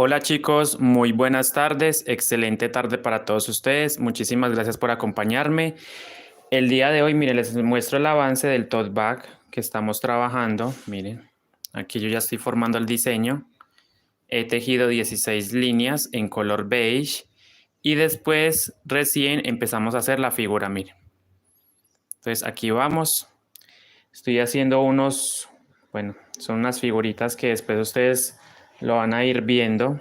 Hola chicos, muy buenas tardes, excelente tarde para todos ustedes, muchísimas gracias por acompañarme. El día de hoy, miren, les muestro el avance del tote bag que estamos trabajando. Miren, aquí yo ya estoy formando el diseño. He tejido 16 líneas en color beige y después recién empezamos a hacer la figura, miren. Entonces aquí vamos, estoy haciendo bueno, son unas figuritas que después ustedes lo van a ir viendo.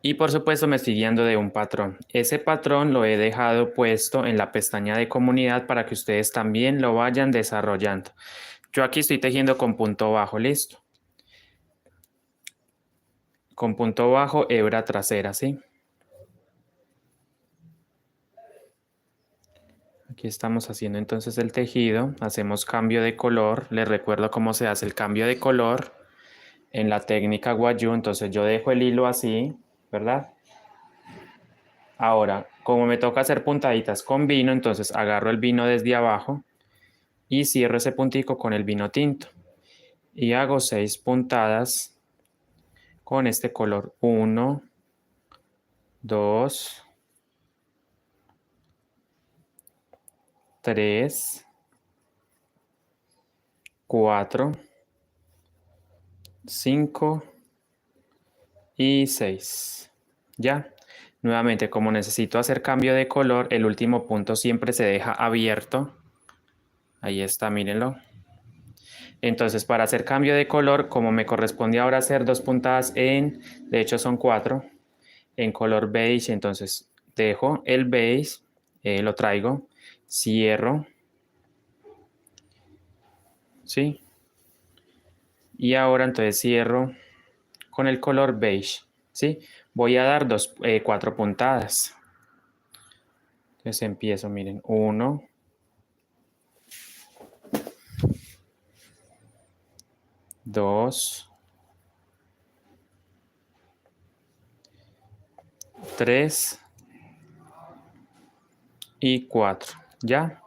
Y por supuesto me estoy guiando de un patrón. Ese patrón lo he dejado puesto en la pestaña de comunidad para que ustedes también lo vayan desarrollando. Yo aquí estoy tejiendo con punto bajo, listo. Con punto bajo, hebra trasera, ¿sí? Aquí estamos haciendo entonces el tejido. Hacemos cambio de color. Les recuerdo cómo se hace el cambio de color en la técnica Guayú. Entonces yo dejo el hilo así, ¿verdad? Ahora, como me toca hacer puntaditas con vino, entonces agarro el vino desde abajo y cierro ese puntico con el vino tinto y hago 6 puntadas con este color. 1, 2, 3, 4, 5 y 6. Ya. Nuevamente, como necesito hacer cambio de color, el último punto siempre se deja abierto. Ahí está, mírenlo. Entonces, para hacer cambio de color, como me corresponde ahora hacer 2 puntadas de hecho son 4, en color beige, entonces dejo el beige, lo traigo, cierro, ¿sí? Y ahora entonces cierro con el color beige, ¿sí? Voy a dar 4 puntadas. Entonces empiezo, miren, 1, 2, 3 y 4. ¿Ya?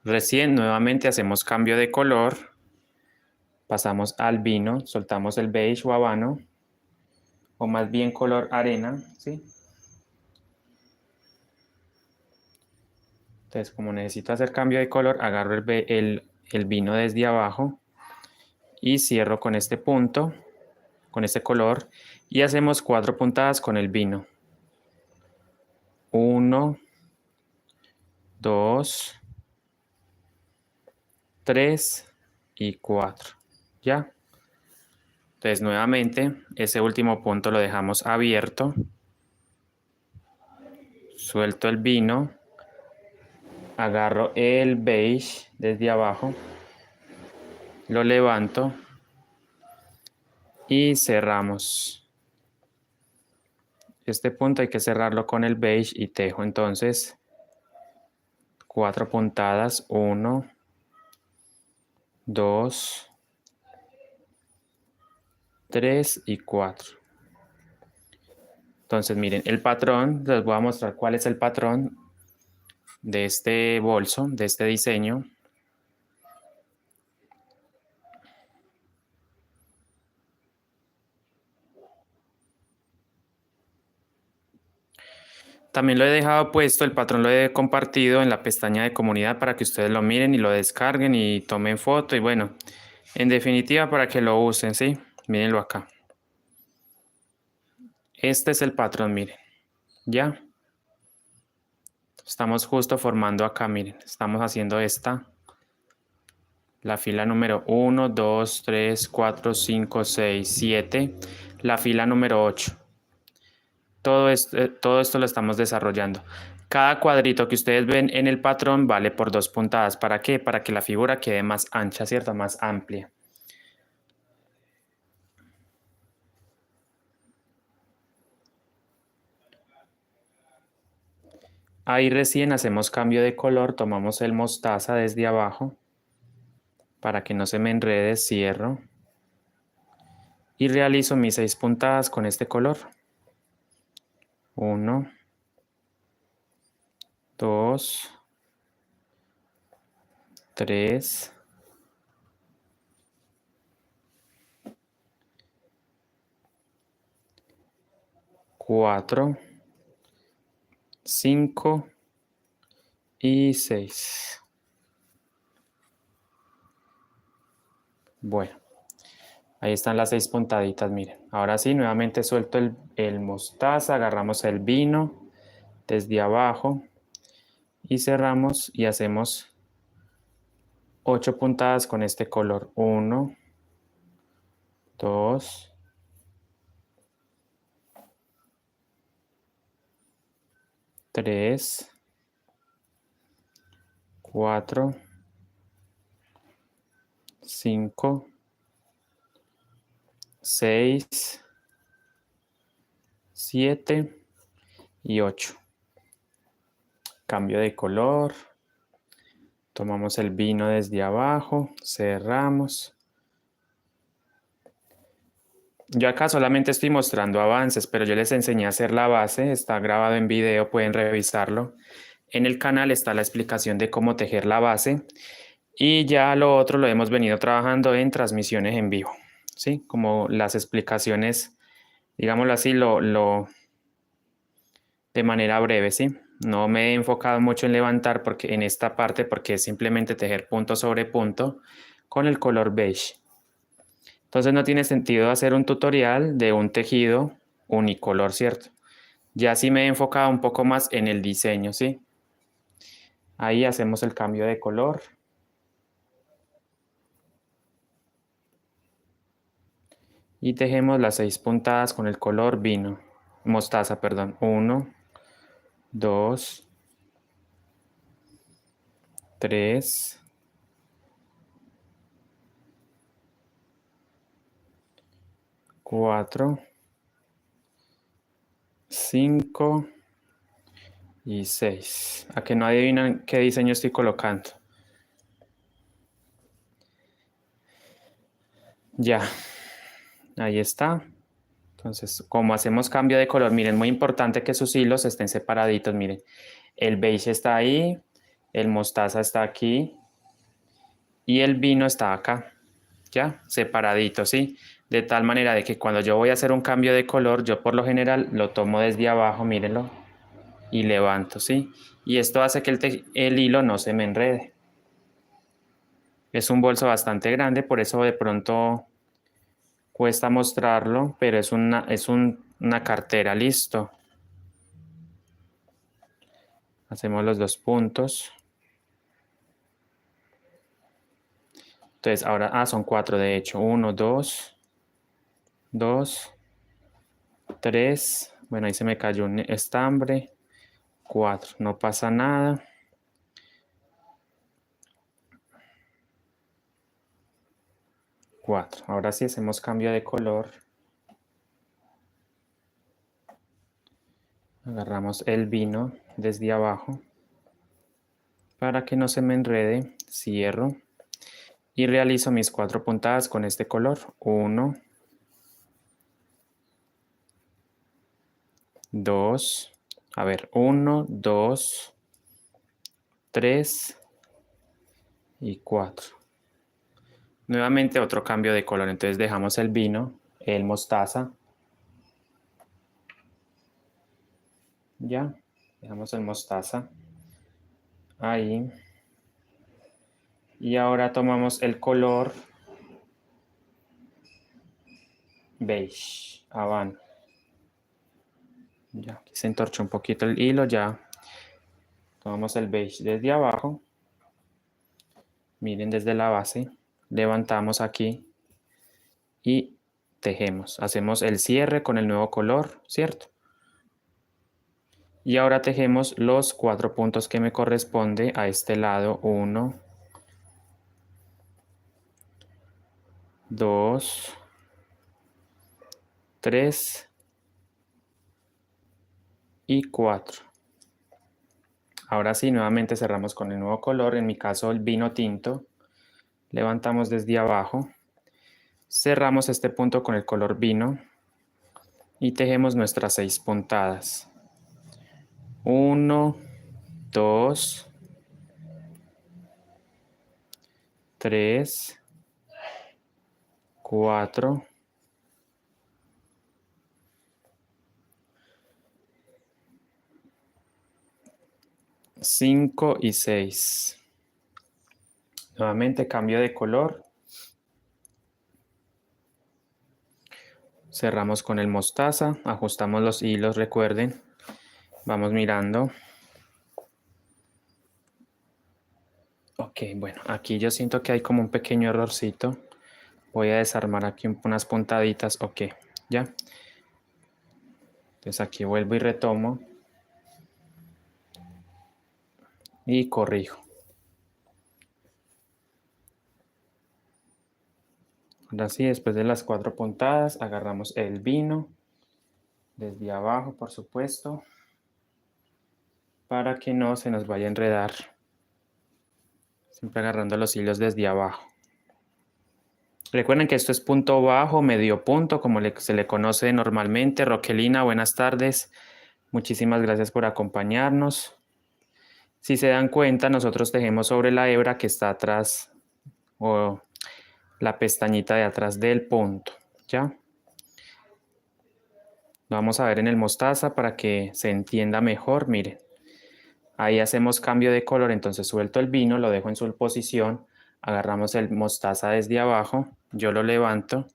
Recién nuevamente hacemos cambio de color. Pasamos al vino, soltamos el beige o habano, o más bien color arena, ¿sí? Entonces, como necesito hacer cambio de color, agarro el vino desde abajo y cierro con este punto, con este color, y hacemos 4 puntadas con el vino. 1, 2, 3 y 4. ¿Ya? Entonces, nuevamente, ese último punto lo dejamos abierto. Suelto el vino. Agarro el beige desde abajo. Lo levanto. Y cerramos. Este punto hay que cerrarlo con el beige y tejo entonces 4 puntadas. 1, 2, 3 y 4. Entonces miren, el patrón, les voy a mostrar cuál es el patrón de este bolso, de este diseño. También lo he dejado puesto, el patrón lo he compartido en la pestaña de comunidad para que ustedes lo miren y lo descarguen y tomen foto y bueno, en definitiva para que lo usen, ¿sí? Mírenlo acá. Este es el patrón, miren, ¿ya? Estamos justo formando acá, miren, estamos haciendo la fila número 1, 2, 3, 4, 5, 6, 7, la fila número 8. Todo esto lo estamos desarrollando. Cada cuadrito que ustedes ven en el patrón vale por 2 puntadas. ¿Para qué? Para que la figura quede más ancha, ¿cierto? Más amplia. Ahí recién hacemos cambio de color, tomamos el mostaza desde abajo para que no se me enrede, cierro y realizo mis 6 puntadas con este color. 1, 2, 3, 4, 5 y 6. Bueno, ahí están las 6 puntaditas, miren. Ahora sí, nuevamente suelto el mostaza, agarramos el vino desde abajo y cerramos y hacemos 8 puntadas con este color. 1, 2, 3, 4, 5, 6, 7 y 8. Cambio de color. Tomamos el vino desde abajo, cerramos. Yo acá solamente estoy mostrando avances, pero yo les enseñé a hacer la base. Está grabado en video, pueden revisarlo. En el canal está la explicación de cómo tejer la base. Y ya lo otro lo hemos venido trabajando en transmisiones en vivo. ¿Sí? Como las explicaciones, digámoslo así, de manera breve, ¿sí? No me he enfocado mucho en levantar porque en esta parte porque es simplemente tejer punto sobre punto con el color beige. Entonces no tiene sentido hacer un tutorial de un tejido unicolor, ¿cierto? Ya sí me he enfocado un poco más en el diseño, ¿sí? Ahí hacemos el cambio de color. Y tejemos las 6 puntadas con el color vino. Mostaza, perdón. 1, 2, 3, 4, 5 y 6. ¿A que no adivinan qué diseño estoy colocando? Ya, ahí está. Entonces, como hacemos cambio de color, miren, muy importante que sus hilos estén separaditos, miren. El beige está ahí, el mostaza está aquí y el vino está acá, ya, separadito, ¿sí? De tal manera de que cuando yo voy a hacer un cambio de color, yo por lo general lo tomo desde abajo, mírenlo, y levanto, ¿sí? Y esto hace que el hilo no se me enrede. Es un bolso bastante grande, por eso de pronto cuesta mostrarlo, pero es una cartera, listo. Hacemos los 2 puntos. Entonces ahora, son 4 de hecho. 1, 2, 2, 3. Bueno, ahí se me cayó un estambre. 4, no pasa nada. 4. Ahora sí hacemos cambio de color. Agarramos el vino desde abajo. Para que no se me enrede, cierro. Y realizo mis 4 puntadas con este color. 1, 2. A ver, 1, 2, 3 y 4. Nuevamente otro cambio de color. Entonces dejamos el vino, el mostaza. Ya, dejamos el mostaza. Ahí. Y ahora tomamos el color beige, habano. Ya, aquí se entorchó un poquito el hilo, ya. Tomamos el beige desde abajo. Miren desde la base. Levantamos aquí y tejemos. Hacemos el cierre con el nuevo color, ¿cierto? Y ahora tejemos los 4 puntos que me corresponde a este lado. 1, 2, 3 y 4. Ahora sí, nuevamente cerramos con el nuevo color, en mi caso el vino tinto. Levantamos desde abajo, cerramos este punto con el color vino y tejemos nuestras 6 puntadas. 1, 2, 3, 4, 5 y 6. Nuevamente cambio de color. Cerramos con el mostaza, ajustamos los hilos, recuerden. Vamos mirando. Ok, bueno, aquí yo siento que hay como un pequeño errorcito. Voy a desarmar aquí unas puntaditas. Ok, ya. Entonces aquí vuelvo y retomo. Y corrijo. Ahora sí, después de las 4 puntadas, agarramos el vino. Desde abajo, por supuesto. Para que no se nos vaya a enredar. Siempre agarrando los hilos desde abajo. Recuerden que esto es punto bajo, medio punto, como se le conoce normalmente. Roquelina, buenas tardes. Muchísimas gracias por acompañarnos. Si se dan cuenta, nosotros tejemos sobre la hebra que está atrás, o la pestañita de atrás del punto, ¿ya? Lo vamos a ver en el mostaza para que se entienda mejor. Miren, ahí hacemos cambio de color, entonces suelto el vino, lo dejo en su posición, agarramos el mostaza desde abajo, yo lo levanto,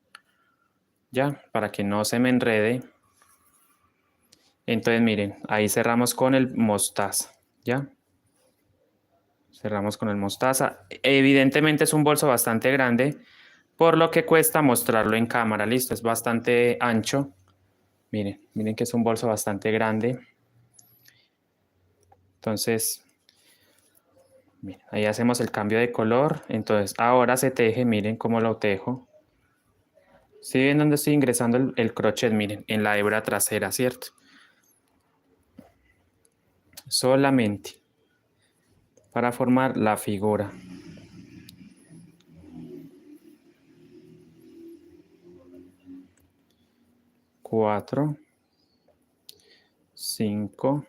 ya, para que no se me enrede. Entonces miren, ahí cerramos con el mostaza, ¿ya? Cerramos con el mostaza. Evidentemente es un bolso bastante grande, por lo que cuesta mostrarlo en cámara. Listo, es bastante ancho. Miren, miren que es un bolso bastante grande. Entonces, miren, ahí hacemos el cambio de color. Entonces, ahora se teje, miren cómo lo tejo. ¿Sí ven dónde estoy ingresando el crochet? Miren, en la hebra trasera, ¿cierto? Solamente para formar la figura. Cuatro, 5,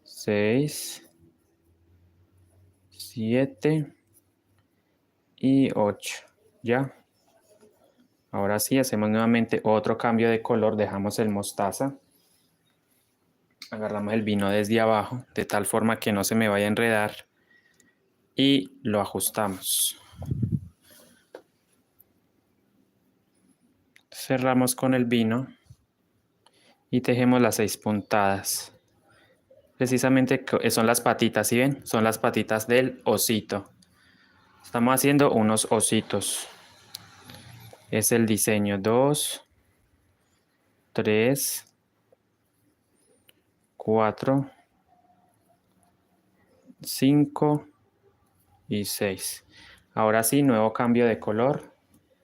6, 7 y 8. ¿Ya? Ahora sí, hacemos nuevamente otro cambio de color. Dejamos el mostaza. Agarramos el vino desde abajo, de tal forma que no se me vaya a enredar. Y lo ajustamos. Cerramos con el vino. Y tejemos las 6 puntadas. Precisamente son las patitas, ¿sí ven? Son las patitas del osito. Estamos haciendo unos ositos. Es el diseño 2, 3, 4, 5 y 6. Ahora sí, nuevo cambio de color.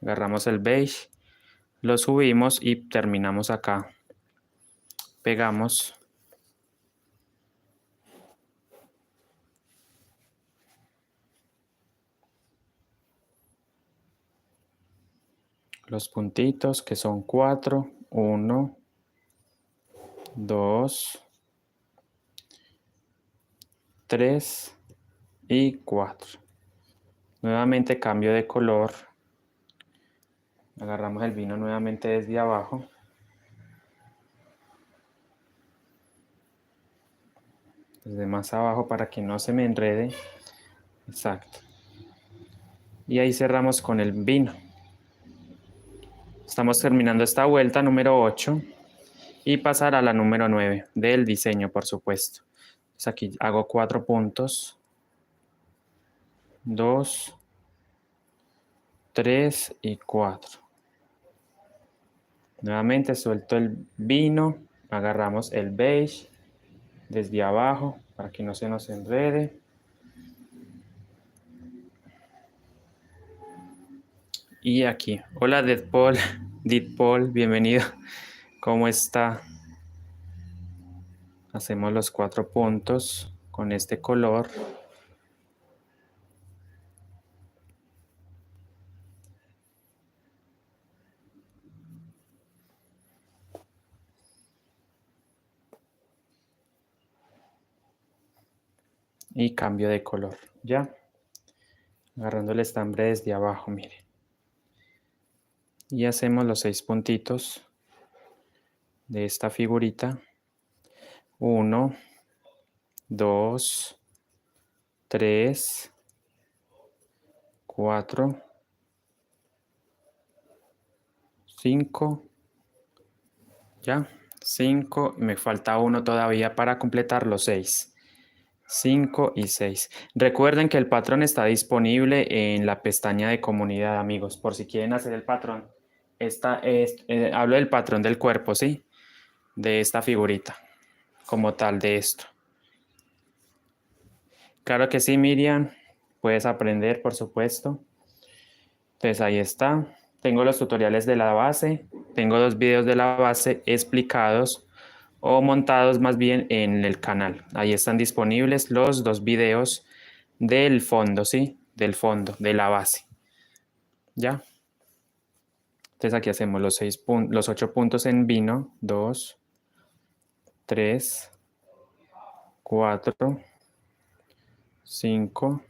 Agarramos el beige, lo subimos y terminamos acá. Pegamos. Los puntitos que son 4, 1, 2, 3 y 4. Nuevamente cambio de color. Agarramos el vino nuevamente desde abajo. Desde más abajo para que no se me enrede. Exacto. Y ahí cerramos con el vino. Estamos terminando esta vuelta número 8 y pasar a la número 9 del diseño, por supuesto. Entonces aquí hago 4 puntos. 2, 3 y 4. Nuevamente suelto el vino, agarramos el beige desde abajo para que no se nos enrede. Y aquí, hola Deadpool, Deadpool, bienvenido. ¿Cómo está? Hacemos los 4 puntos con este color. Y cambio de color, ¿ya? Agarrando el estambre desde abajo, mire. Y hacemos los 6 puntitos de esta figurita. 1, 2, 3, 4, 5, ya, 5, me falta uno todavía para completar los 6. 5 y 6. Recuerden que el patrón está disponible en la pestaña de comunidad, amigos, por si quieren hacer el patrón. Hablo del patrón del cuerpo, ¿sí? De esta figurita, como tal, de esto. Claro que sí, Miriam, puedes aprender, por supuesto. Entonces ahí está. Tengo los tutoriales de la base, tengo 2 videos de la base explicados o montados más bien en el canal. Ahí están disponibles los 2 videos del fondo, ¿sí? Del fondo, de la base. ¿Ya? Entonces aquí hacemos los 8 puntos en vino. 2, 3, 4, 5,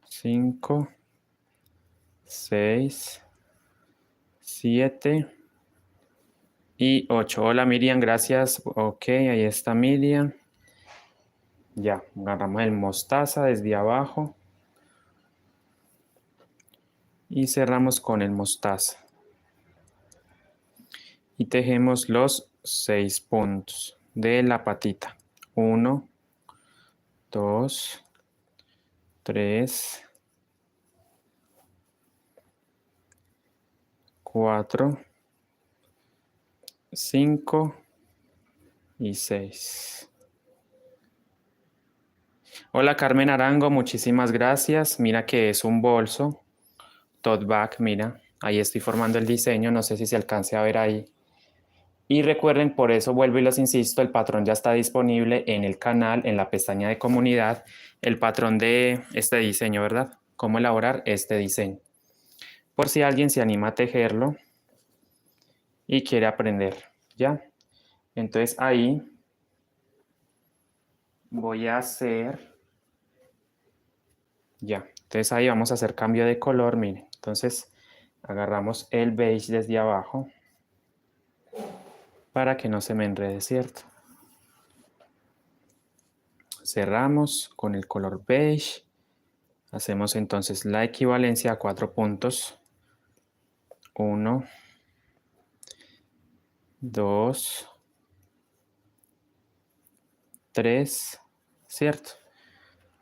5, 6, 7 y 8. Hola Miriam, gracias. Ok, ahí está Miriam. Ya, agarramos el mostaza desde abajo y cerramos con el mostaza. Y tejemos los 6 puntos de la patita. 1, 2, 3, 4, 5 y 6. Hola Carmen Arango, muchísimas gracias. Mira que es un bolso, tote bag, mira. Ahí estoy formando el diseño, no sé si se alcance a ver ahí. Y recuerden, por eso vuelvo y les insisto, el patrón ya está disponible en el canal, en la pestaña de comunidad, el patrón de este diseño, ¿verdad? Cómo elaborar este diseño. Por si alguien se anima a tejerlo y quiere aprender, ¿ya? Entonces ahí voy a hacer, ya, entonces ahí vamos a hacer cambio de color, miren. Entonces agarramos el beige desde abajo para que no se me enrede, ¿cierto? Cerramos con el color beige. Hacemos entonces la equivalencia a 4 puntos. 1, 2, 3, ¿cierto?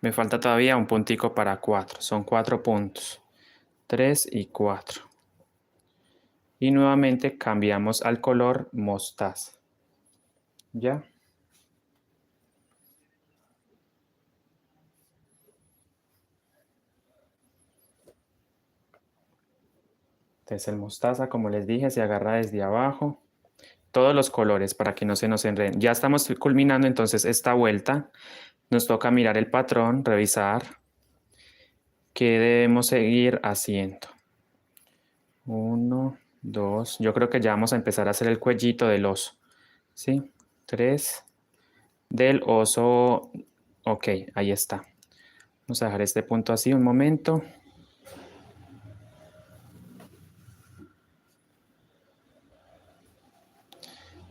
Me falta todavía un puntico para 4. Son 4 puntos. 3 y 4. Y nuevamente cambiamos al color mostaza. ¿Ya? Entonces el mostaza, como les dije, se agarra desde abajo. Todos los colores para que no se nos enreden. Ya estamos culminando entonces esta vuelta. Nos toca mirar el patrón, revisar qué debemos seguir haciendo. 1, 2. Yo creo que ya vamos a empezar a hacer el cuellito del oso. ¿Sí? 3. Del oso. Ok, ahí está. Vamos a dejar este punto así un momento.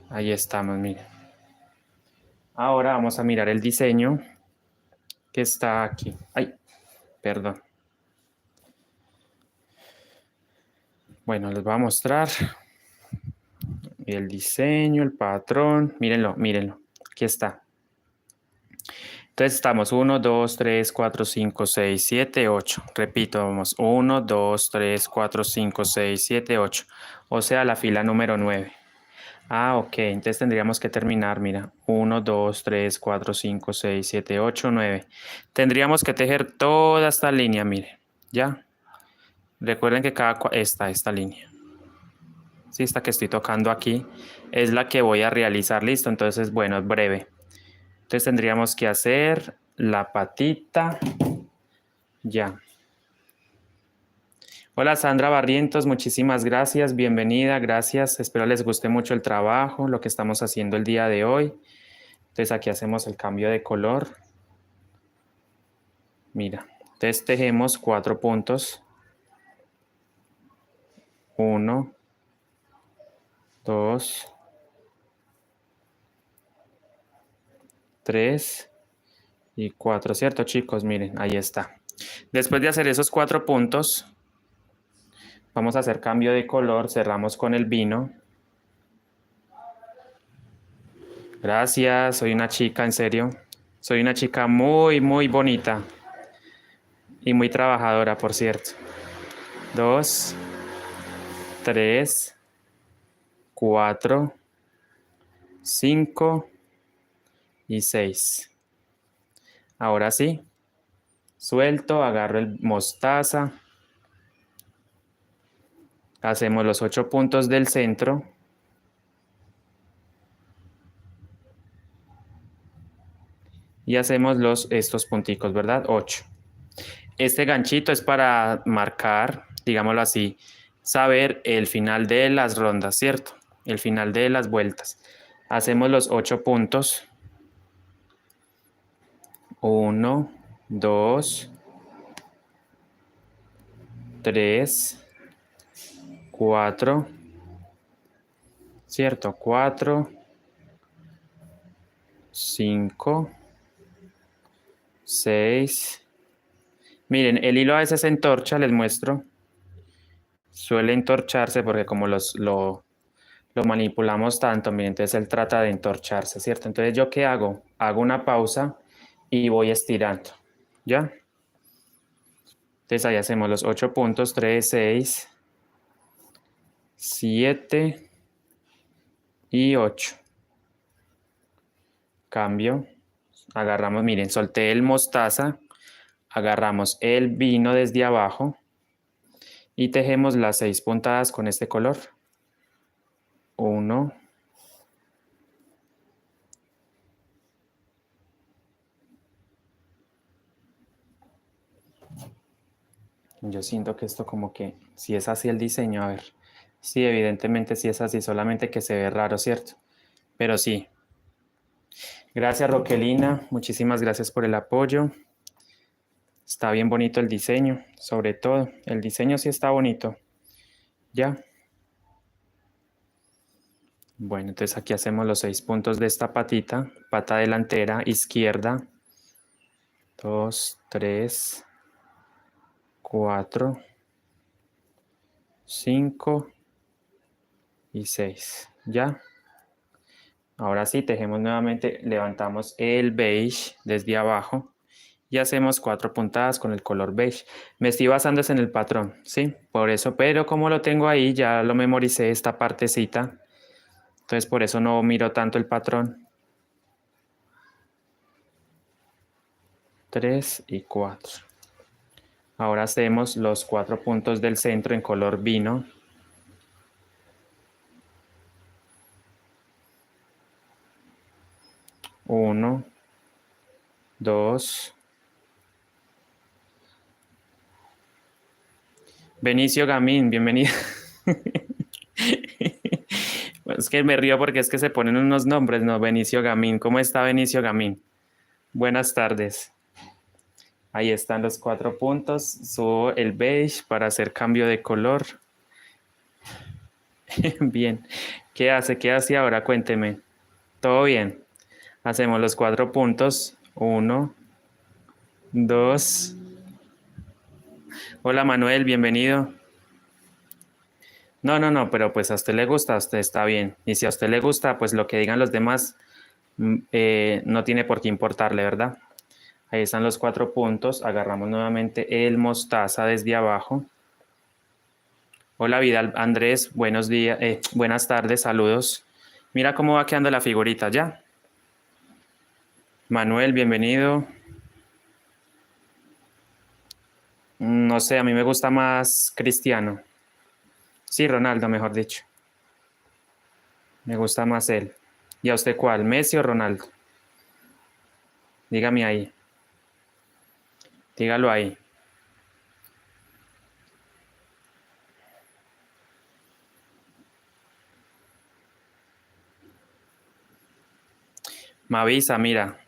Ahí estamos, miren. Ahora vamos a mirar el diseño que está aquí. Ay, perdón. Bueno, les voy a mostrar el diseño, el patrón. Mírenlo, mírenlo. Aquí está. Entonces estamos 1, 2, 3, 4, 5, 6, 7, 8. Repito, vamos 1, 2, 3, 4, 5, 6, 7, 8. O sea, la fila número 9. Ah, ok. Entonces tendríamos que terminar, mira. 1, 2, 3, 4, 5, 6, 7, 8, 9. Tendríamos que tejer toda esta línea, mire. ¿Ya? Recuerden que esta línea. Sí, esta que estoy tocando aquí es la que voy a realizar. Listo, entonces, bueno, es breve. Entonces tendríamos que hacer la patita. Ya. Hola Sandra Barrientos, muchísimas gracias, bienvenida, gracias. Espero les guste mucho el trabajo, lo que estamos haciendo el día de hoy. Entonces aquí hacemos el cambio de color. Mira, entonces tejemos 4 puntos. 1, 2, 3 y 4, ¿cierto, chicos? Miren, ahí está. Después de hacer esos 4 puntos, vamos a hacer cambio de color. Cerramos con el vino. Gracias, soy una chica, en serio. Soy una chica muy, muy bonita. Y muy trabajadora, por cierto. 2, 3, 4, 5 y 6. Ahora sí. Suelto, agarro el mostaza. Hacemos los 8 puntos del centro. Y hacemos estos punticos, ¿verdad? 8. Este ganchito es para marcar, digámoslo así, saber el final de las rondas, ¿cierto? El final de las vueltas. Hacemos los 8 puntos. 1, 2, 3, 4, ¿cierto? 4, 5, 6. Miren, el hilo a veces se entorcha, les muestro. Suele entorcharse porque como lo manipulamos tanto, miren, entonces él trata de entorcharse, ¿cierto? Entonces, ¿yo qué hago? Hago una pausa y voy estirando, ¿ya? Entonces ahí hacemos los 8 puntos, 3, 6, 7 y 8. Cambio. Agarramos, miren, solté el mostaza, agarramos el vino desde abajo y tejemos las 6 puntadas con este color. 1, yo siento que esto como que, si es así el diseño, a ver, sí, evidentemente sí es así, solamente que se ve raro, ¿cierto? Pero sí. Gracias, Roquelina, muchísimas gracias por el apoyo. Está bien bonito el diseño, sobre todo, el diseño sí está bonito. ¿Ya? Bueno, entonces aquí hacemos los 6 puntos de esta patita, pata delantera, izquierda, 2, 3, 4, 5 y 6, ¿ya? Ahora sí, tejemos nuevamente, levantamos el beige desde abajo y hacemos 4 puntadas con el color beige. Me estoy basando en el patrón, ¿sí? Por eso, pero como lo tengo ahí, ya lo memoricé esta partecita, entonces por eso no miro tanto el patrón. 3 y 4. Ahora hacemos los 4 puntos del centro en color vino. Uno, 2. Benicio Gamín, bienvenido. Es que me río porque es que se ponen unos nombres, ¿no? Benicio Gamín. ¿Cómo está Benicio Gamín? Buenas tardes. Ahí están los 4 puntos. Subo el beige para hacer cambio de color. Bien. ¿Qué hace? ¿Qué hace ahora? Cuénteme. ¿Todo bien? Hacemos los 4 puntos. 1, 2. Hola Manuel, bienvenido. No, pero pues a usted le gusta, a usted está bien. Y si a usted le gusta, pues lo que digan los demás no tiene por qué importarle, ¿verdad? Ahí están los 4 puntos. Agarramos nuevamente el mostaza desde abajo. Hola Vidal Andrés, buenos días, buenas tardes, saludos. Mira cómo va quedando la figurita, ¿ya? Manuel, bienvenido. No sé, a mí me gusta más Cristiano. Sí, Ronaldo, mejor dicho. Me gusta más él. ¿Y a usted cuál? ¿Messi o Ronaldo? Dígame ahí. Dígalo ahí. Mavisa, mira.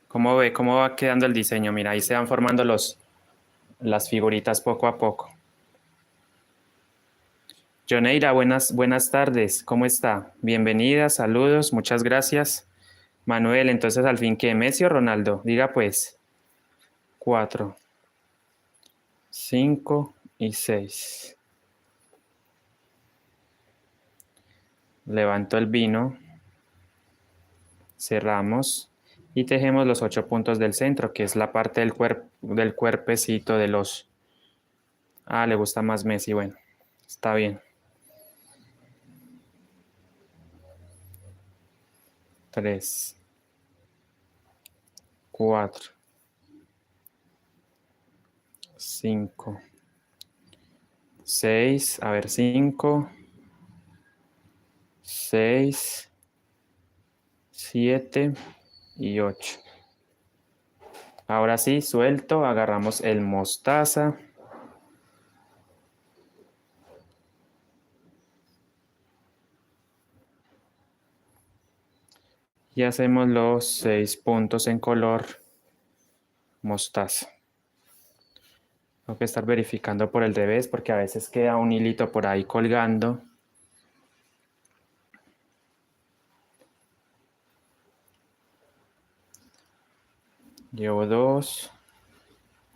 ¿Cómo ve? ¿Cómo va quedando el diseño? Mira, ahí se van formando las figuritas poco a poco. Joneira, buenas tardes. ¿Cómo está? Bienvenida, saludos, muchas gracias. Manuel, entonces al fin, ¿qué? ¿Messi o Ronaldo? Diga pues. 4, 5 y 6. Levanto el vino. Cerramos. Y tejemos los 8 puntos del centro, que es la parte del cuerpecito de los... Ah, le gusta más Messi. Bueno, está bien. 3, 4, 5, 6. A ver, 5, 6, 7 y 8. Ahora sí, suelto. Agarramos el mostaza. Y hacemos los 6 puntos en color mostaza. Tengo que estar verificando por el revés porque a veces queda un hilito por ahí colgando. Llevo 2,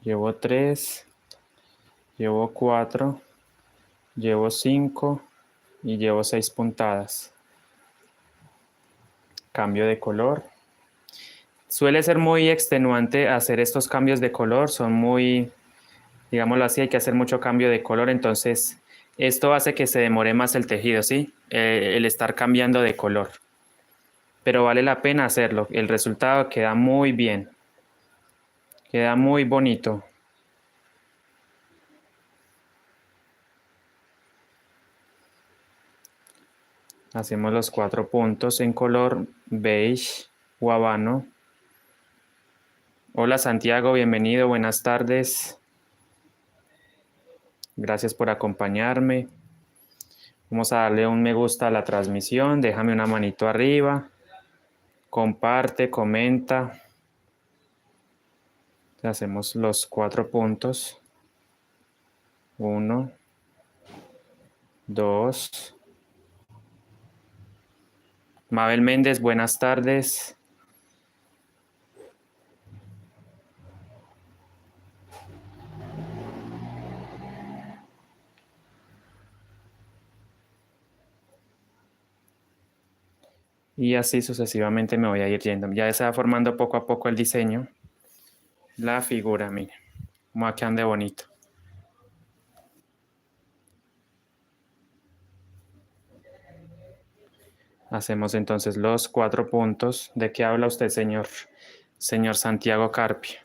llevo 3, llevo 4, llevo 5 y llevo 6 puntadas. Cambio de color. Suele ser muy extenuante hacer estos cambios de color, son muy, digámoslo así, hay que hacer mucho cambio de color, entonces esto hace que se demore más el tejido, ¿sí? El estar cambiando de color. Pero vale la pena hacerlo, el resultado queda muy bien, queda muy bonito. Hacemos los 4 puntos en color beige o habano. Hola Santiago, bienvenido, buenas tardes. Gracias por acompañarme. Vamos a darle un me gusta a la transmisión, déjame una manito arriba, comparte, comenta. Hacemos los 4 puntos. 1, 2. Mabel Méndez, buenas tardes. Y así sucesivamente me voy a ir yendo. Ya se va formando poco a poco el diseño. La figura, mire, como aquí ande bonito. Hacemos entonces los 4 puntos. ¿De qué habla usted, señor? Señor Santiago Carpio.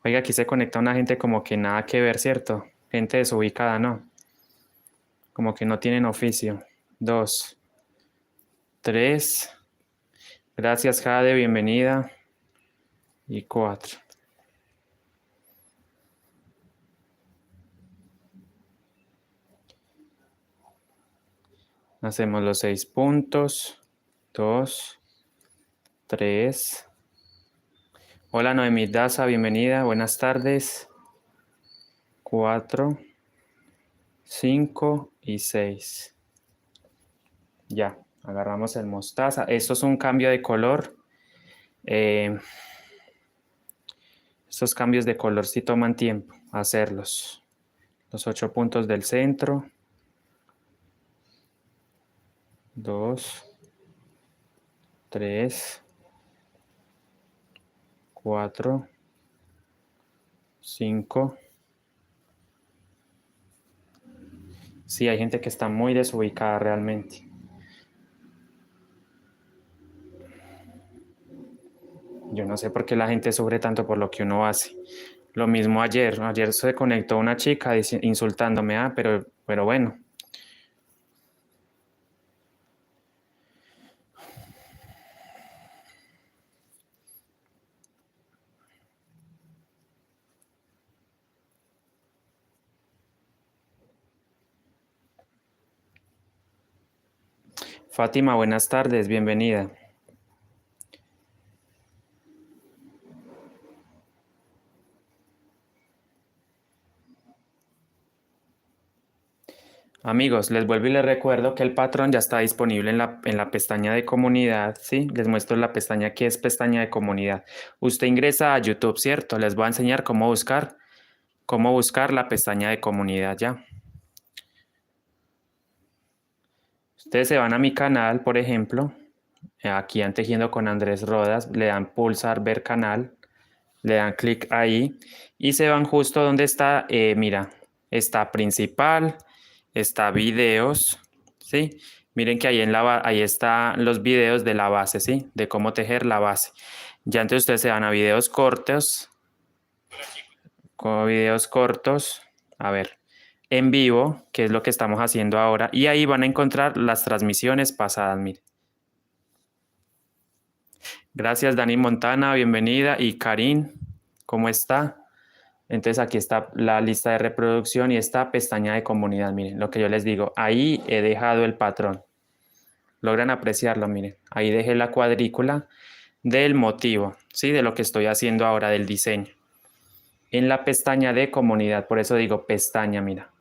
Oiga, aquí se conecta una gente como que nada que ver, ¿cierto? Gente desubicada, ¿no? Como que no tienen oficio. 2, 3. Gracias, Jade, bienvenida. Y 4. Hacemos los 6 puntos. 2, 3. Hola, Noemí Daza, bienvenida. Buenas tardes. 4, 5 y 6. Ya, agarramos el mostaza. Esto es un cambio de color. Estos cambios de color sí toman tiempo hacerlos. Los 8 puntos del centro. 2, 3, 4, 5. Sí, hay gente que está muy desubicada realmente. Yo no sé por qué la gente sufre tanto por lo que uno hace. Lo mismo ayer. Ayer se conectó una chica insultándome, pero bueno. Fátima, buenas tardes, bienvenida. Amigos, les vuelvo y les recuerdo que el patrón ya está disponible en la pestaña de comunidad, ¿sí? Les muestro la pestaña que es pestaña de comunidad. Usted ingresa a YouTube, ¿cierto? Les voy a enseñar cómo buscar la pestaña de comunidad, ¿ya? Ustedes se van a mi canal, por ejemplo, aquí en Tejiendo con Andrés Rodas, le dan pulsar ver canal, le dan clic ahí y se van justo donde está, mira, está principal, está videos, ¿sí? Miren que ahí están los videos de la base, ¿sí? De cómo tejer la base. Ya entonces ustedes se van a videos cortos, como videos cortos, a ver, en vivo, que es lo que estamos haciendo ahora, y ahí van a encontrar las transmisiones pasadas, miren. Gracias, Dani Montana, bienvenida. Y Karin, ¿cómo está? Entonces aquí está la lista de reproducción y esta pestaña de comunidad. Miren, lo que yo les digo, ahí he dejado el patrón. Logran apreciarlo, miren. Ahí dejé la cuadrícula del motivo, ¿sí? De lo que estoy haciendo ahora del diseño. En la pestaña de comunidad, por eso digo pestaña, mira.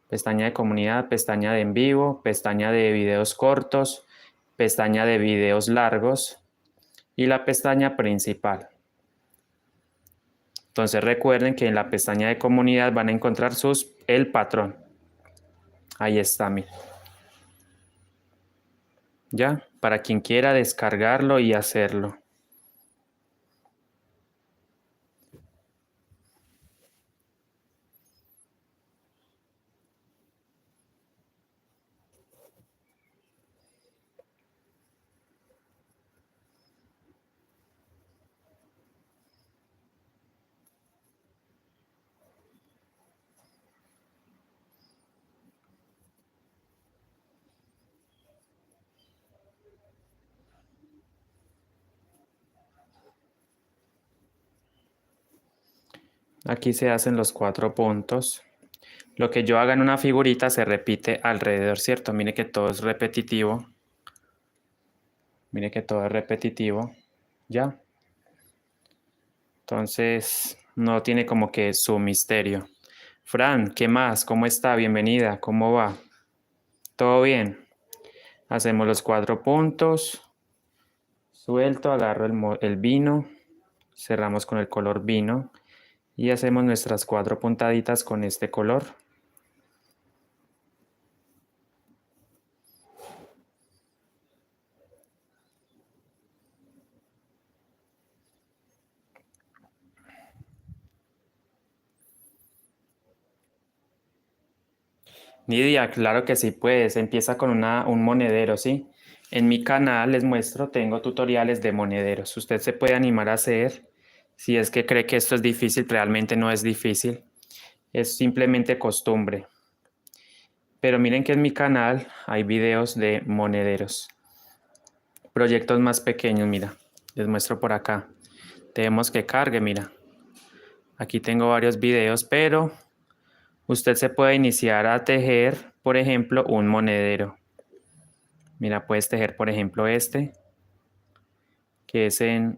Pestaña de comunidad, pestaña de en vivo, pestaña de videos cortos, pestaña de videos largos y la pestaña principal. Entonces recuerden que en la pestaña de comunidad van a encontrar el patrón. Ahí está, miren. Ya, para quien quiera descargarlo y hacerlo. Aquí se hacen los 4 puntos. Lo que yo haga en una figurita se repite alrededor, ¿cierto? Mire que todo es repetitivo. Mire que todo es repetitivo. ¿Ya? Entonces, no tiene como que su misterio. Fran, ¿qué más? ¿Cómo está? Bienvenida. ¿Cómo va? ¿Todo bien? Hacemos los 4 puntos. Suelto, agarro el vino. Cerramos con el color vino. Y hacemos nuestras 4 puntaditas con este color. Nidia, claro que sí puedes. Empieza con un monedero, ¿sí? En mi canal les muestro, tengo tutoriales de monederos. Usted se puede animar a hacer. Si es que cree que esto es difícil, realmente no es difícil. Es simplemente costumbre. Pero miren que en mi canal hay videos de monederos. Proyectos más pequeños, mira. Les muestro por acá. Tenemos que cargue, mira. Aquí tengo varios videos, pero usted se puede iniciar a tejer, por ejemplo, un monedero. Mira, puedes tejer, por ejemplo, este, que es ¿qué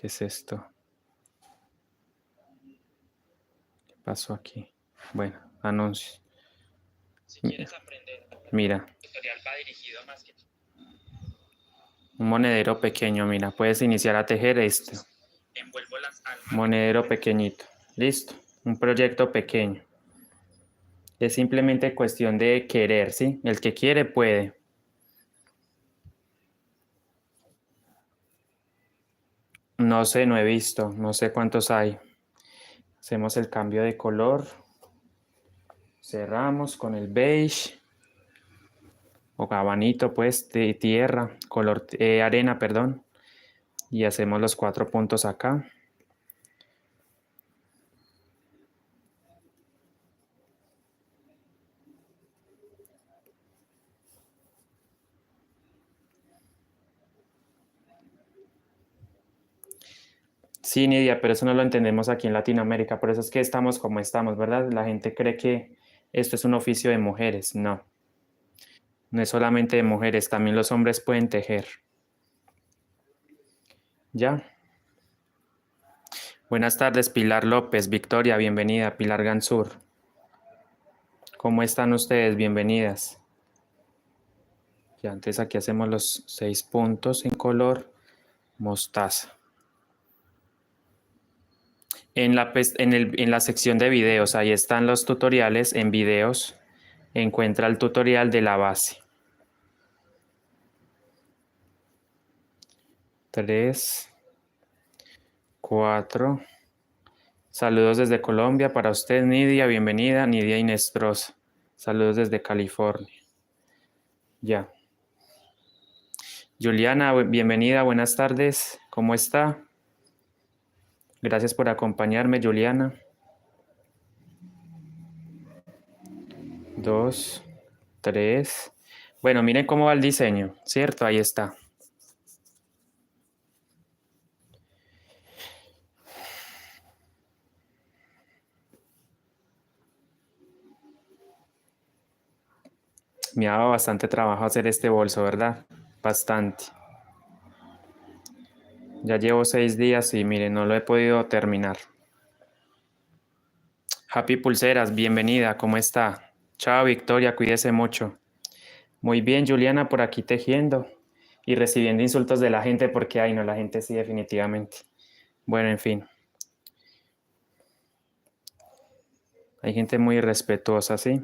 es esto? ¿Qué pasó aquí? Bueno, anuncios. Si quieres aprender, mira. El tutorial va dirigido más que un monedero pequeño, mira, puedes iniciar a tejer esto. Envuelvo las almas. Monedero pequeñito. Listo. Un proyecto pequeño. Es simplemente cuestión de querer, ¿sí? El que quiere puede. No sé, no he visto, no sé cuántos hay. Hacemos el cambio de color. Cerramos con el beige o gabanito, pues, de tierra, color arena, perdón. Y hacemos los 4 puntos acá. Sí, Nidia, pero eso no lo entendemos aquí en Latinoamérica. Por eso es que estamos como estamos, ¿verdad? La gente cree que esto es un oficio de mujeres. No, no es solamente de mujeres, también los hombres pueden tejer. ¿Ya? Buenas tardes, Pilar López, Victoria, bienvenida, Pilar Gansur. ¿Cómo están ustedes? Bienvenidas. Y antes aquí hacemos los 6 puntos en color mostaza. En la sección de videos, ahí están los tutoriales. En videos encuentra el tutorial de la base. 3, 4. Saludos desde Colombia para usted, Nidia. Bienvenida, Nidia Inestrosa. Saludos desde California. Ya. Juliana, bienvenida, buenas tardes. ¿Cómo está? Gracias por acompañarme, Juliana. 2, 3. Bueno, miren cómo va el diseño, ¿cierto? Ahí está. Me ha dado bastante trabajo hacer este bolso, ¿verdad? Bastante. Ya llevo 6 días y miren, no lo he podido terminar. Happy Pulseras, bienvenida, ¿cómo está? Chao, Victoria, cuídese mucho. Muy bien, Juliana, por aquí tejiendo y recibiendo insultos de la gente porque, ay, no, la gente sí, definitivamente. Bueno, en fin. Hay gente muy irrespetuosa, ¿sí?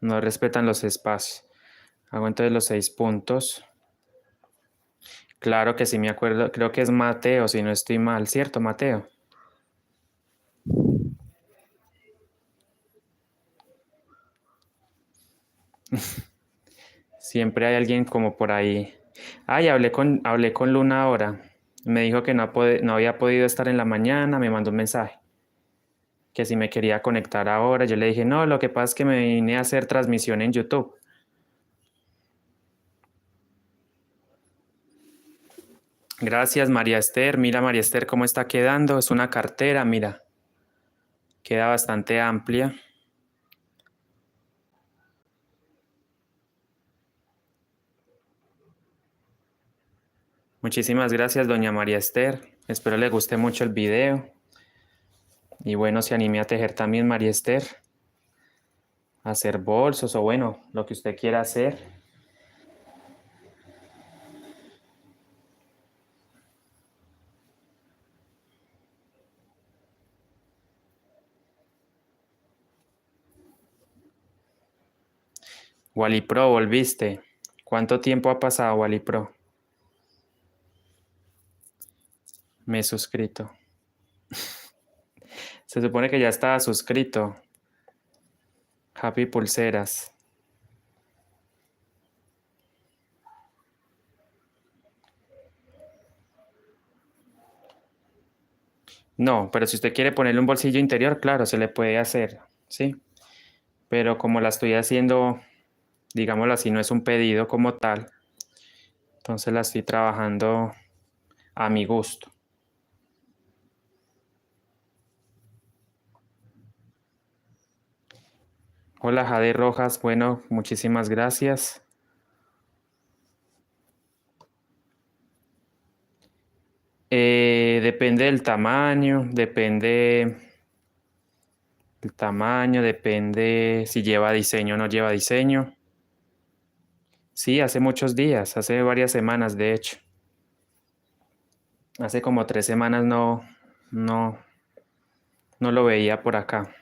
No respetan los espacios. Hago entonces los 6 puntos. Claro que sí me acuerdo, creo que es Mateo, si no estoy mal, ¿cierto, Mateo? Siempre hay alguien como por ahí. Ay, hablé con Luna ahora. Me dijo que no había podido estar en la mañana, me mandó un mensaje. Que si me quería conectar ahora. Yo le dije, no, lo que pasa es que me vine a hacer transmisión en YouTube. Gracias, María Esther. Mira, María Esther, cómo está quedando. Es una cartera, mira. Queda bastante amplia. Muchísimas gracias, doña María Esther. Espero le guste mucho el video. Y bueno, se anime a tejer también, María Esther. A hacer bolsos o bueno, lo que usted quiera hacer. Wally Pro, volviste. ¿Cuánto tiempo ha pasado, Wally Pro? Me he suscrito. Se supone que ya estaba suscrito. Happy Pulseras. No, pero si usted quiere ponerle un bolsillo interior, claro, se le puede hacer, ¿sí? Pero como la estoy haciendo, digámoslo así, no es un pedido como tal, entonces la estoy trabajando a mi gusto. Hola, Jade Rojas, bueno, muchísimas gracias. Depende del tamaño, depende si lleva diseño o no lleva diseño. Sí, hace muchos días, hace varias semanas, de hecho. Hace como 3 semanas no, no lo veía por acá.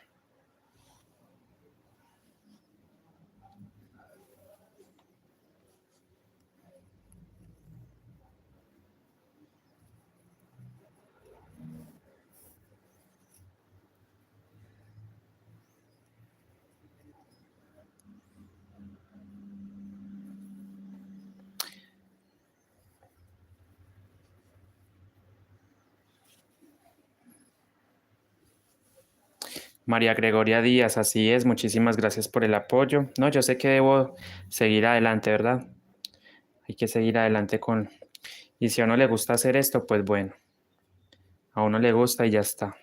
María Gregoria Díaz, así es, muchísimas gracias por el apoyo. No, yo sé que debo seguir adelante, ¿verdad? Hay que seguir adelante con... Y si a uno le gusta hacer esto, pues bueno, a uno le gusta y ya está.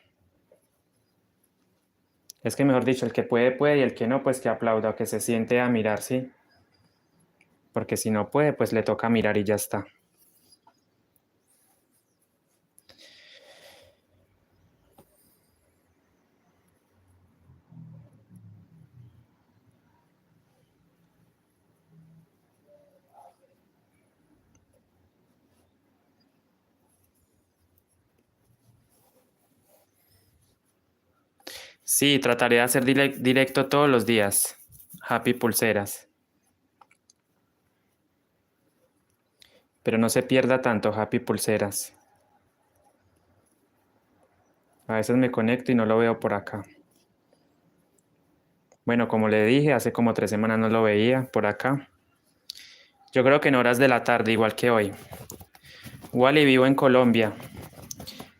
Es que mejor dicho, el que puede, puede y el que no, pues que aplauda o que se siente a mirar, ¿sí? Porque si no puede, pues le toca mirar y ya está. Sí, trataré de hacer directo todos los días. Happy Pulseras. Pero no se pierda tanto, Happy Pulseras. A veces me conecto y no lo veo por acá. Bueno, como le dije, hace como 3 semanas no lo veía por acá. Yo creo que en horas de la tarde, igual que hoy. Wally, vivo en Colombia.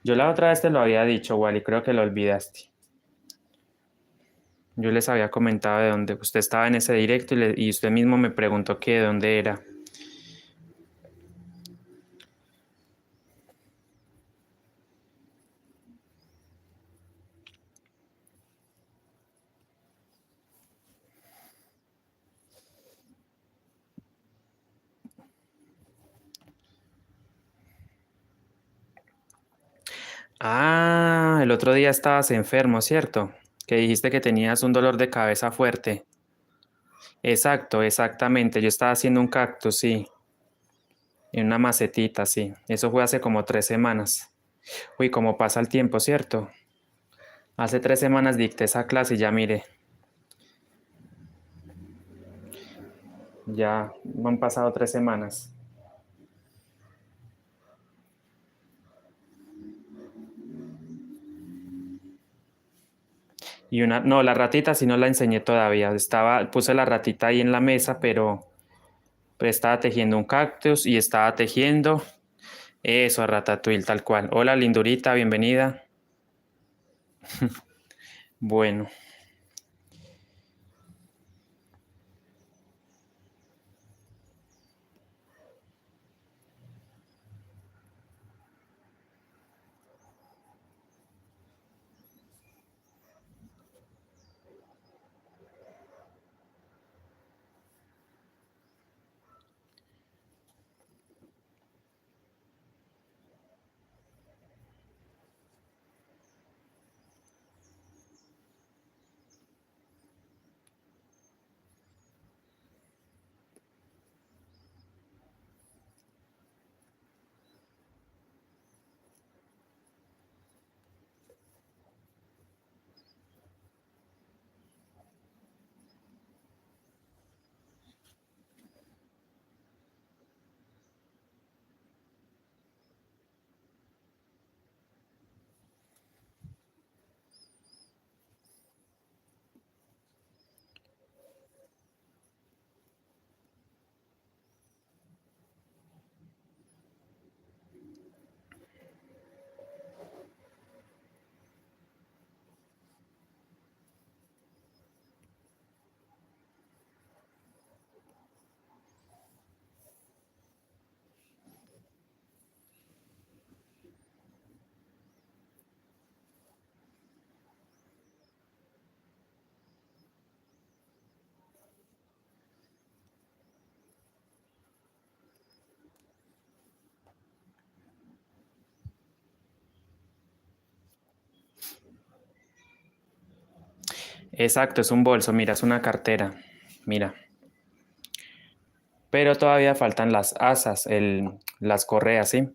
Yo la otra vez te lo había dicho, Wally, creo que lo olvidaste. Yo les había comentado de dónde usted estaba en ese directo y usted mismo me preguntó que de dónde era. Ah, el otro día estabas enfermo, ¿cierto? Que dijiste que tenías un dolor de cabeza fuerte. Exacto, exactamente. Yo estaba haciendo un cactus, sí. En una macetita, sí. Eso fue hace como 3 semanas. Uy, cómo pasa el tiempo, ¿cierto? Hace 3 semanas dicté esa clase y ya mire, ya han pasado 3 semanas. Y no, la ratita sí no la enseñé todavía. Puse la ratita ahí en la mesa, pero estaba tejiendo un cactus y estaba tejiendo eso, Ratatouille, tal cual. Hola, lindurita, bienvenida. Bueno, exacto, es un bolso, mira, es una cartera. Mira. Pero todavía faltan las asas, las correas, ¿sí?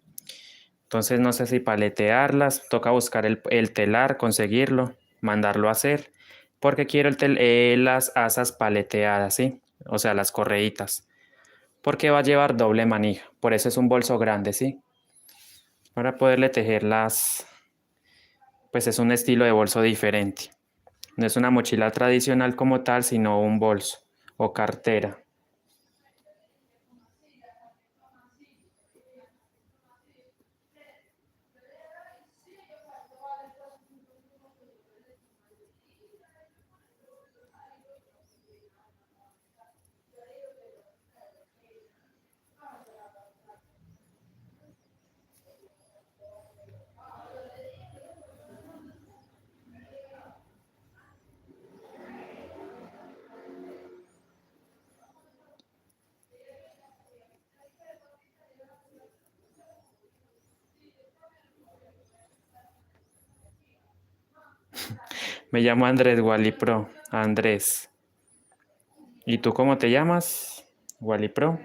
Entonces no sé si paletearlas, toca buscar el telar, conseguirlo, mandarlo a hacer, porque quiero las asas paleteadas, ¿sí? O sea, las correitas, porque va a llevar doble manija, por eso es un bolso grande, ¿sí? Para poderle tejerlas, pues es un estilo de bolso diferente. No es una mochila tradicional como tal, sino un bolso o cartera. Me llamo Andrés Wally Pro, Andrés. ¿Y tú cómo te llamas? Wally Pro.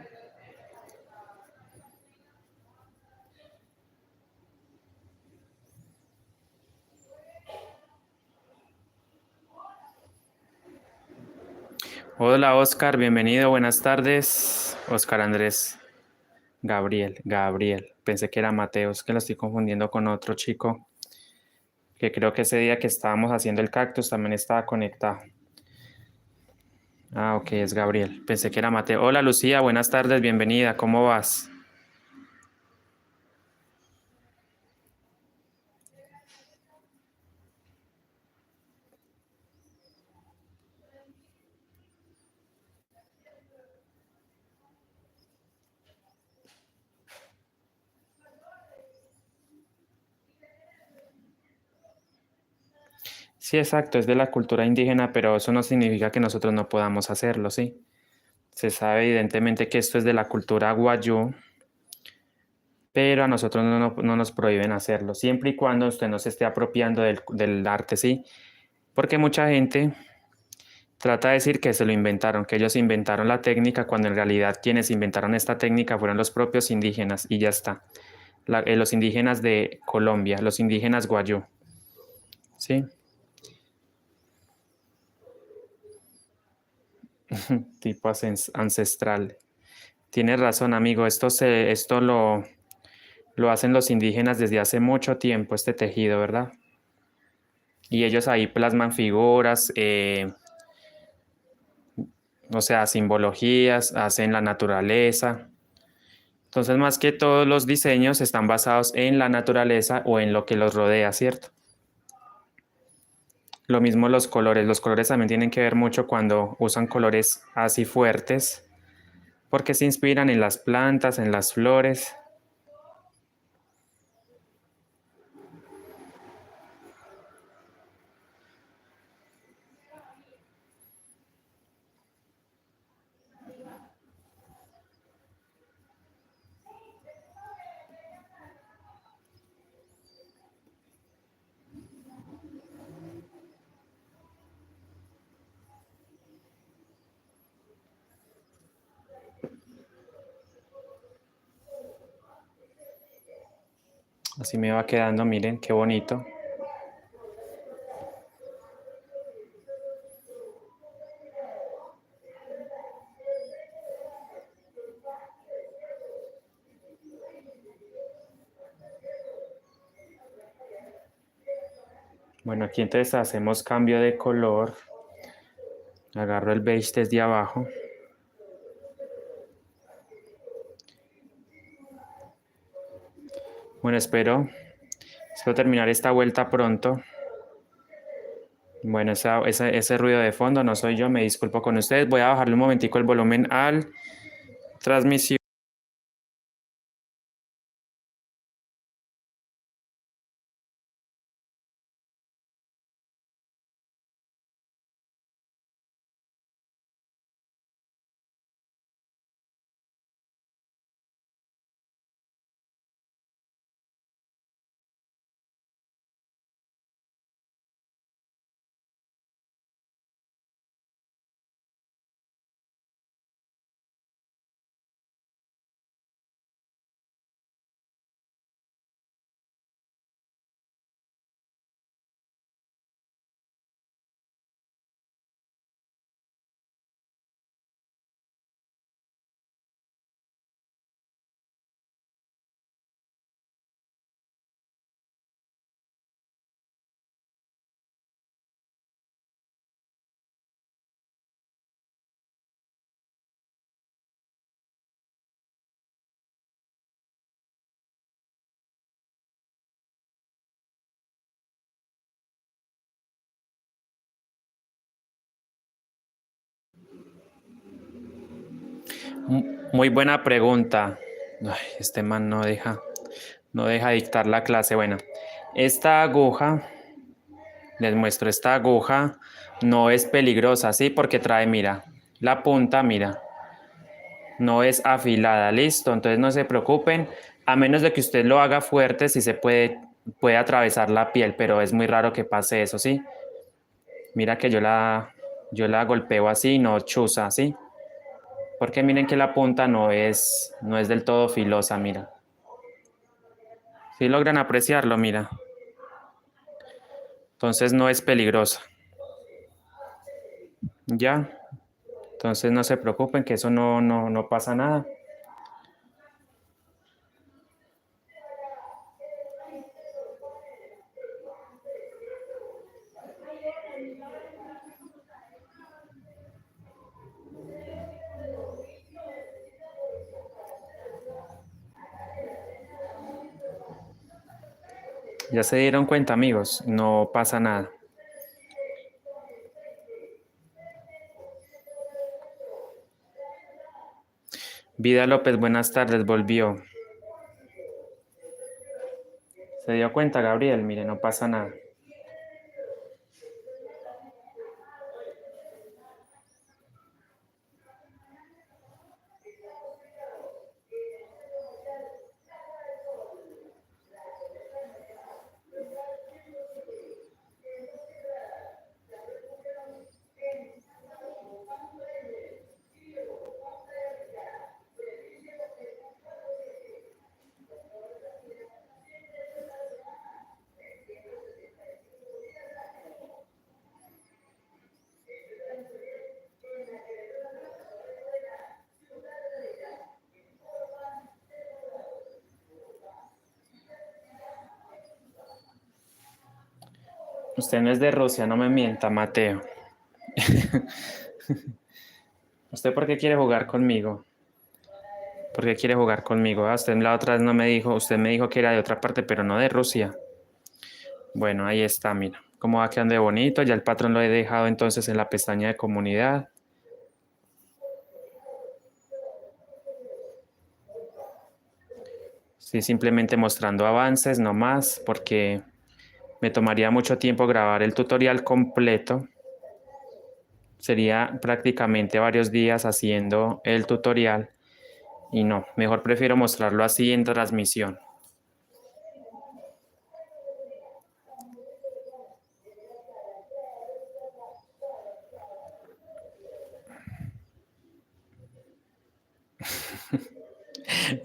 Hola Oscar, bienvenido, buenas tardes. Oscar Andrés, Gabriel. Pensé que era Mateos, que lo estoy confundiendo con otro chico, que creo que ese día que estábamos haciendo el cactus también estaba conectado. Ah, ok, es Gabriel. Pensé que era Mateo. Hola Lucía, buenas tardes, bienvenida, ¿cómo vas? Sí, exacto, es de la cultura indígena, pero eso no significa que nosotros no podamos hacerlo, ¿sí? Se sabe evidentemente que esto es de la cultura guayú, pero a nosotros no nos prohíben hacerlo, siempre y cuando usted no se esté apropiando del arte, ¿sí? Porque mucha gente trata de decir que se lo inventaron, que ellos inventaron la técnica, cuando en realidad quienes inventaron esta técnica fueron los propios indígenas y ya está. Los indígenas de Colombia, los indígenas guayú, ¿sí? Tipo ancestral. Tienes razón, amigo. Lo hacen los indígenas desde hace mucho tiempo, este tejido, ¿verdad? Y ellos ahí plasman figuras, o sea, simbologías, hacen la naturaleza. Entonces, más que todos los diseños están basados en la naturaleza o en lo que los rodea, ¿cierto? Lo mismo los colores. Los colores también tienen que ver mucho cuando usan colores así fuertes, porque se inspiran en las plantas, en las flores. Así me va quedando, miren, qué bonito. Bueno, aquí entonces hacemos cambio de color. Agarro el beige desde abajo. Bueno, espero terminar esta vuelta pronto. Bueno, ese ruido de fondo no soy yo, me disculpo con ustedes. Voy a bajarle un momentico el volumen al transmisión. Muy buena pregunta. Ay, este man no deja dictar la clase. Bueno, esta aguja, les muestro, esta aguja no es peligrosa, ¿sí? Porque trae, mira, la punta, mira, no es afilada, listo. Entonces no se preocupen, a menos de que usted lo haga fuerte, sí puede atravesar la piel, pero es muy raro que pase eso, ¿sí? Mira que yo la golpeo así, no chuza, ¿sí? Porque miren que la punta no es del todo filosa, mira. Si logran apreciarlo, mira. Entonces no es peligrosa. ¿Ya? Entonces no se preocupen que eso no pasa nada. Ya se dieron cuenta, amigos, no pasa nada. Vida López, buenas tardes, volvió. ¿Se dio cuenta, Gabriel? Mire, no pasa nada. Usted no es de Rusia, no me mienta, Mateo. ¿Usted por qué quiere jugar conmigo? ¿Por qué quiere jugar conmigo? Ah, usted la otra vez no me dijo, usted me dijo que era de otra parte, pero no de Rusia. Bueno, ahí está, mira. Cómo va quedando de bonito. Ya el patrón lo he dejado entonces en la pestaña de comunidad. Estoy simplemente mostrando avances, no más, porque me tomaría mucho tiempo grabar el tutorial completo. Sería prácticamente varios días haciendo el tutorial y no, mejor prefiero mostrarlo así en transmisión.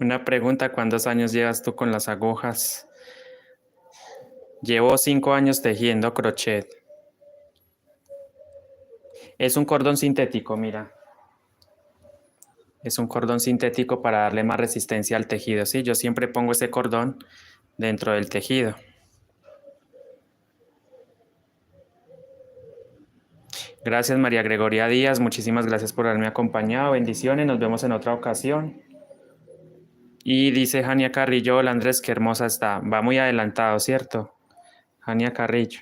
Una pregunta, ¿cuántos años llevas tú con las agujas? Llevo 5 años tejiendo crochet. Es un cordón sintético, mira. Es un cordón sintético para darle más resistencia al tejido. Sí, yo siempre pongo ese cordón dentro del tejido. Gracias, María Gregoria Díaz. Muchísimas gracias por haberme acompañado. Bendiciones. Nos vemos en otra ocasión. Y dice Jania Carrillo, hola Andrés, qué hermosa está. Va muy adelantado, ¿cierto? Jania Carrillo.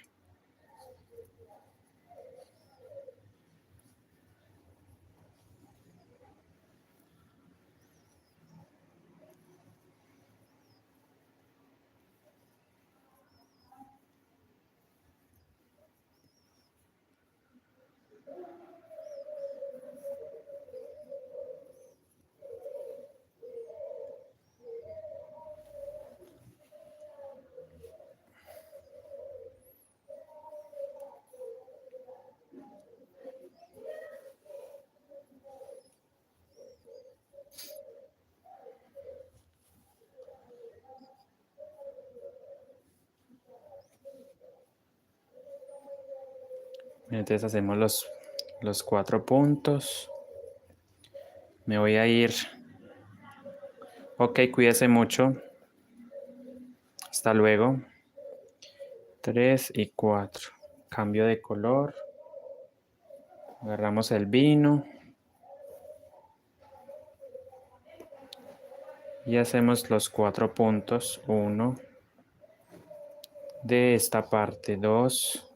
Entonces hacemos los 4 puntos. Me voy a ir. Ok, cuídese mucho. Hasta luego. 3 y 4. Cambio de color. Agarramos el vino. Y hacemos los 4 puntos. 1. De esta parte. 2.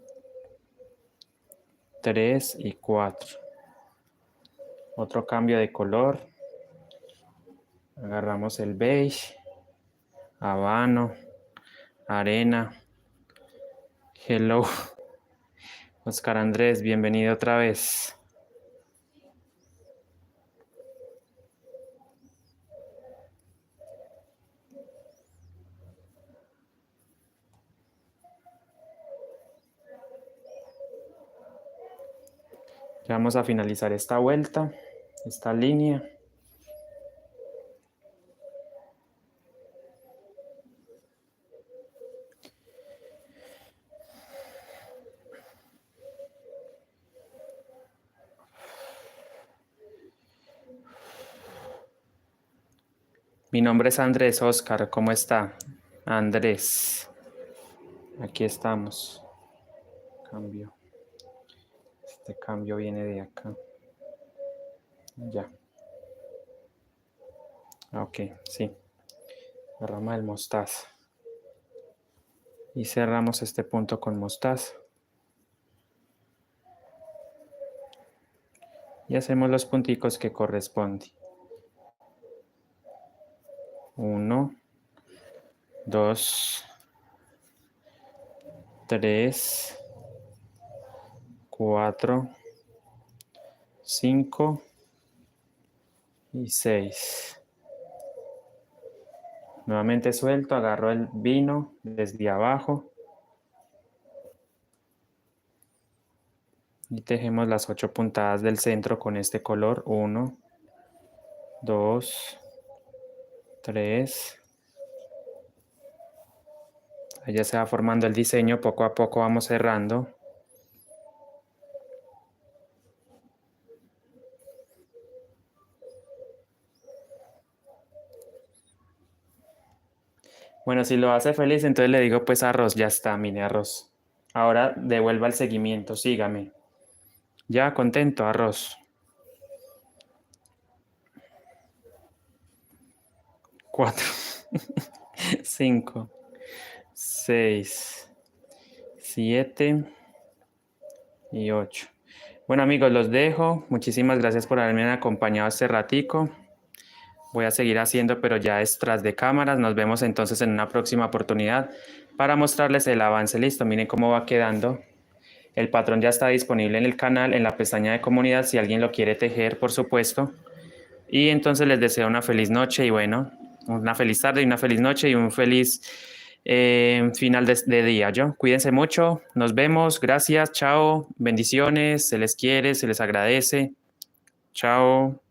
3 y 4. Otro cambio de color. Agarramos el beige. Habano. Arena. Hello. Oscar Andrés, bienvenido otra vez. Ya vamos a finalizar esta vuelta, esta línea. Mi nombre es Andrés Oscar, ¿cómo está? Andrés, aquí estamos. Cambio. Este cambio viene de acá. Ya. Ok, sí. La rama del mostaza. Y cerramos este punto con mostaza. Y hacemos los punticos que corresponden. 1, 2, 3, 4, 5 y 6. Nuevamente suelto, agarro el vino desde abajo y tejemos las 8 puntadas del centro con este color. 1, 2, 3. Allá se va formando el diseño, poco a poco vamos cerrando. Bueno, si lo hace feliz, entonces le digo pues arroz, ya está, mire arroz. Ahora devuelva el seguimiento, sígame. Ya, contento, arroz. 4, 5, 6, 7 y 8. Bueno amigos, los dejo. Muchísimas gracias por haberme acompañado este ratico. Voy a seguir haciendo, pero ya es tras de cámaras. Nos vemos entonces en una próxima oportunidad para mostrarles el avance. Listo, miren cómo va quedando. El patrón ya está disponible en el canal, en la pestaña de comunidad, si alguien lo quiere tejer, por supuesto. Y entonces les deseo una feliz noche y bueno, una feliz tarde y una feliz noche y un feliz final de día. Cuídense mucho, nos vemos, gracias, chao, bendiciones, se les quiere, se les agradece. Chao.